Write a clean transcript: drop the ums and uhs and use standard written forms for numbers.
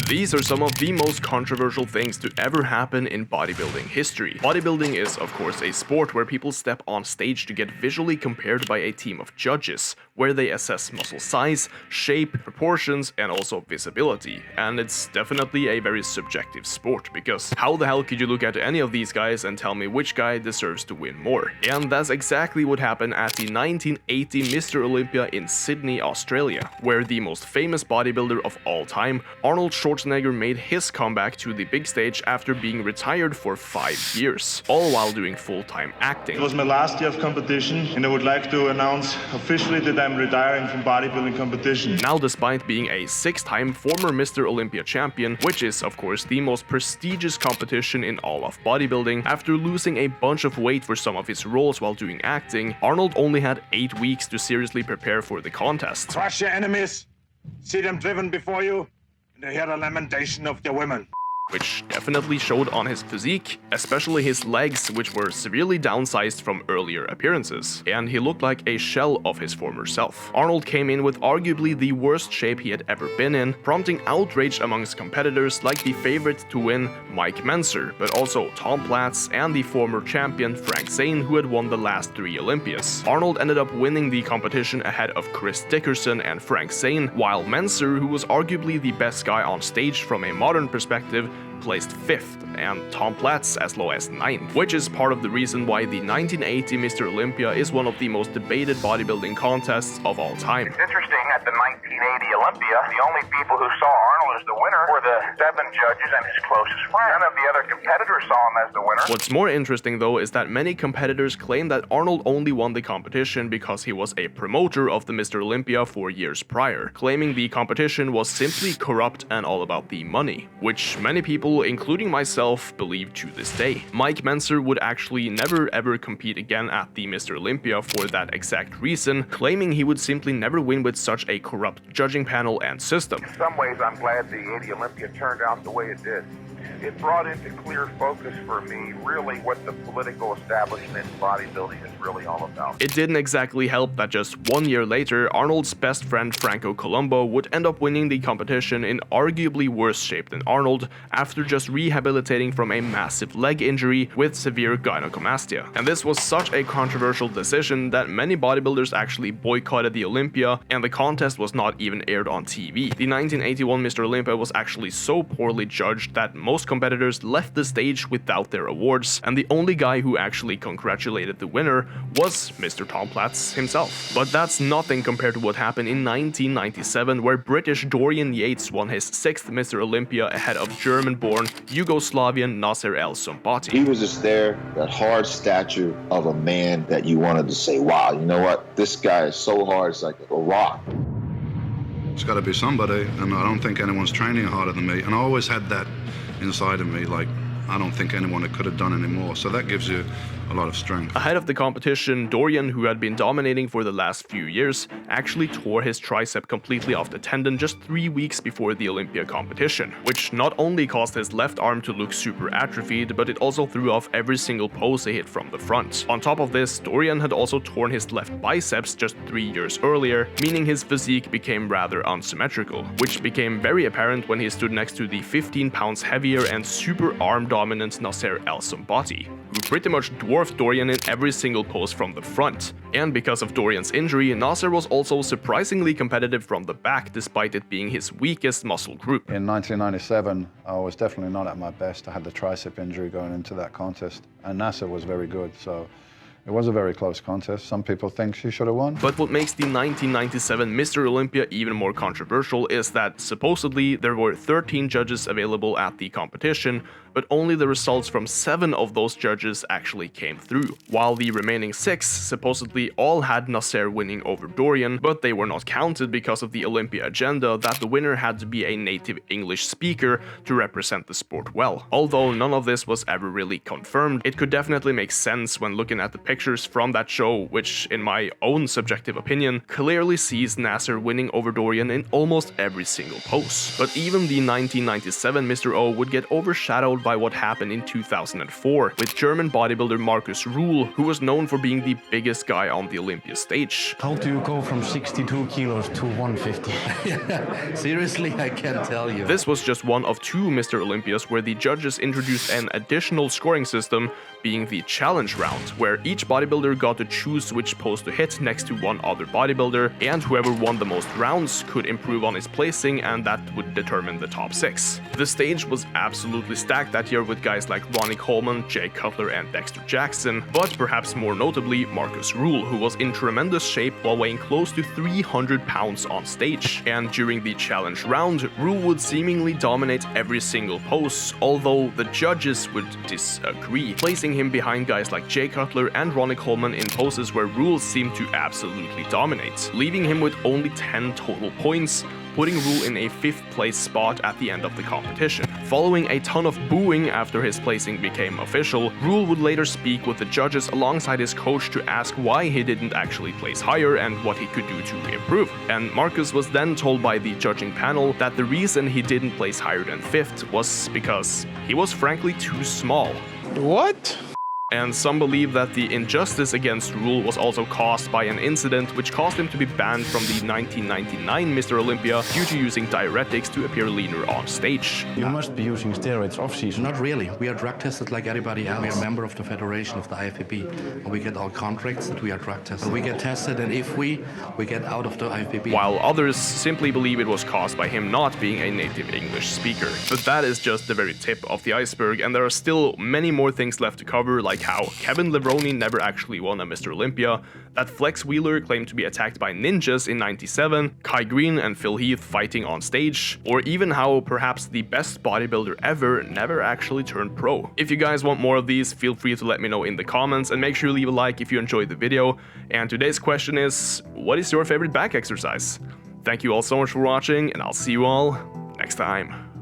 These are some of the most controversial things to ever happen in bodybuilding history. Bodybuilding is, of course, a sport where people step on stage to get visually compared by a team of judges, where they assess muscle size, shape, proportions, and also visibility. And it's definitely a very subjective sport, because how the hell could you look at any of these guys and tell me which guy deserves to win more? And that's exactly what happened at the 1980 Mr. Olympia in Sydney, Australia, where the most famous bodybuilder of all time, Arnold Schwarzenegger, made his comeback to the big stage after being retired for 5 years, all while doing full-time acting. It was my last year of competition, and I would like to announce officially that I'm retiring from bodybuilding competition. Now, despite being a 6-time former Mr. Olympia champion, which is of course the most prestigious competition in all of bodybuilding, after losing a bunch of weight for some of his roles while doing acting, Arnold only had 8 weeks to seriously prepare for the contest. Crush your enemies, see them driven before you, and hear the lamentation of their women. Which definitely showed on his physique, especially his legs, which were severely downsized from earlier appearances, and he looked like a shell of his former self. Arnold came in with arguably the worst shape he had ever been in, prompting outrage amongst competitors like the favorite to win, Mike Menzer, but also Tom Platz and the former champion Frank Zane, who had won the last 3 Olympias. Arnold ended up winning the competition ahead of Chris Dickerson and Frank Zane, while Menzer, who was arguably the best guy on stage from a modern perspective, placed 5th, and Tom Platz as low as 9th, which is part of the reason why the 1980 Mr. Olympia is one of the most debated bodybuilding contests of all time. It's interesting, at the 1980 Olympia, the only people who saw Arnold as the winner were the 7 judges and his closest friend. None of the other competitors saw him as the winner. What's more interesting though is that many competitors claim that Arnold only won the competition because he was a promoter of the Mr. Olympia 4 years prior, claiming the competition was simply corrupt and all about the money, which many people, including myself, believe to this day. Mike Menzer would actually never ever compete again at the Mr. Olympia for that exact reason, claiming he would simply never win with such a corrupt judging panel and system. In some ways, I'm glad the 80 Olympia turned out the way it did. It brought into clear focus for me really what the political establishment in bodybuilding is really all about. It didn't exactly help that just 1 year later, Arnold's best friend Franco Columbu would end up winning the competition in arguably worse shape than Arnold, after just rehabilitating from a massive leg injury with severe gynecomastia. And this was such a controversial decision that many bodybuilders actually boycotted the Olympia, and the contest was not even aired on TV. The 1981 Mr. Olympia was actually so poorly judged that most competitors left the stage without their awards, and the only guy who actually congratulated the winner was Mr. Tom Platz himself. But that's nothing compared to what happened in 1997, where British Dorian Yates won his 6th Mr. Olympia ahead of German-born Yugoslavian Nasser El Sombati. He was just there, that hard stature of a man that you wanted to say, wow, you know what, this guy is so hard, it's like a rock. It's got to be somebody, and I don't think anyone's training harder than me, and I always had that inside of me, like, I don't think anyone could have done any more, so that gives you a lot of strength. Ahead of the competition, Dorian, who had been dominating for the last few years, actually tore his tricep completely off the tendon just 3 weeks before the Olympia competition, which not only caused his left arm to look super atrophied, but it also threw off every single pose he hit from the front. On top of this, Dorian had also torn his left biceps just 3 years earlier, meaning his physique became rather unsymmetrical, which became very apparent when he stood next to the 15 pounds heavier and super arm-dominant Nasser El Sombati, who pretty much dwarfed Dorian in every single pose from the front. And because of Dorian's injury, Nasser was also surprisingly competitive from the back, despite it being his weakest muscle group. In 1997, I was definitely not at my best. I had the tricep injury going into that contest, and Nasser was very good, so it was a very close contest. Some people think she should have won. But what makes the 1997 Mr. Olympia even more controversial is that supposedly there were 13 judges available at the competition, but only the results from 7 of those judges actually came through, while the remaining 6 supposedly all had Nasser winning over Dorian, but they were not counted because of the Olympia agenda that the winner had to be a native English speaker to represent the sport well. Although none of this was ever really confirmed, it could definitely make sense when looking at the pictures from that show, which in my own subjective opinion, clearly sees Nasser winning over Dorian in almost every single pose. But even the 1997 Mr. O would get overshadowed by what happened in 2004, with German bodybuilder Markus Rühl, who was known for being the biggest guy on the Olympia stage. How do you go from 62 kilos to 150? Seriously, I can't tell you. This was just one of two Mr. Olympias where the judges introduced an additional scoring system, being the challenge round, where each bodybuilder got to choose which pose to hit next to one other bodybuilder, and whoever won the most rounds could improve on his placing, and that would determine the top 6. The stage was absolutely stacked that year with guys like Ronnie Coleman, Jay Cutler, and Dexter Jackson, but perhaps more notably Markus Rühl, who was in tremendous shape while weighing close to 300 pounds on stage. And during the challenge round, Rühl would seemingly dominate every single pose, although the judges would disagree, placing him behind guys like Jay Cutler and Ronnie Coleman in poses where Rühl seemed to absolutely dominate, leaving him with only 10 total points, putting Rühl in a 5th place spot at the end of the competition. Following a ton of booing after his placing became official, Rühl would later speak with the judges alongside his coach to ask why he didn't actually place higher and what he could do to improve. And Markus was then told by the judging panel that the reason he didn't place higher than 5th was because he was frankly too small. What? And some believe that the injustice against Rühl was also caused by an incident which caused him to be banned from the 1999 Mr. Olympia due to using diuretics to appear leaner on stage. You must be using steroids off-season. Not really. We are drug tested like anybody else. We are a member of the federation of the IFBB, and we get our contracts that we are drug tested. We get tested, and if we get out of the IFBB. While others simply believe it was caused by him not being a native English speaker. But that is just the very tip of the iceberg, and there are still many more things left to cover, like how Kevin Levrone never actually won a Mr. Olympia, that Flex Wheeler claimed to be attacked by ninjas in '97, Kai Green and Phil Heath fighting on stage, or even how perhaps the best bodybuilder ever never actually turned pro. If you guys want more of these, feel free to let me know in the comments, and make sure you leave a like if you enjoyed the video. And today's question is, what is your favorite back exercise? Thank you all so much for watching, and I'll see you all next time.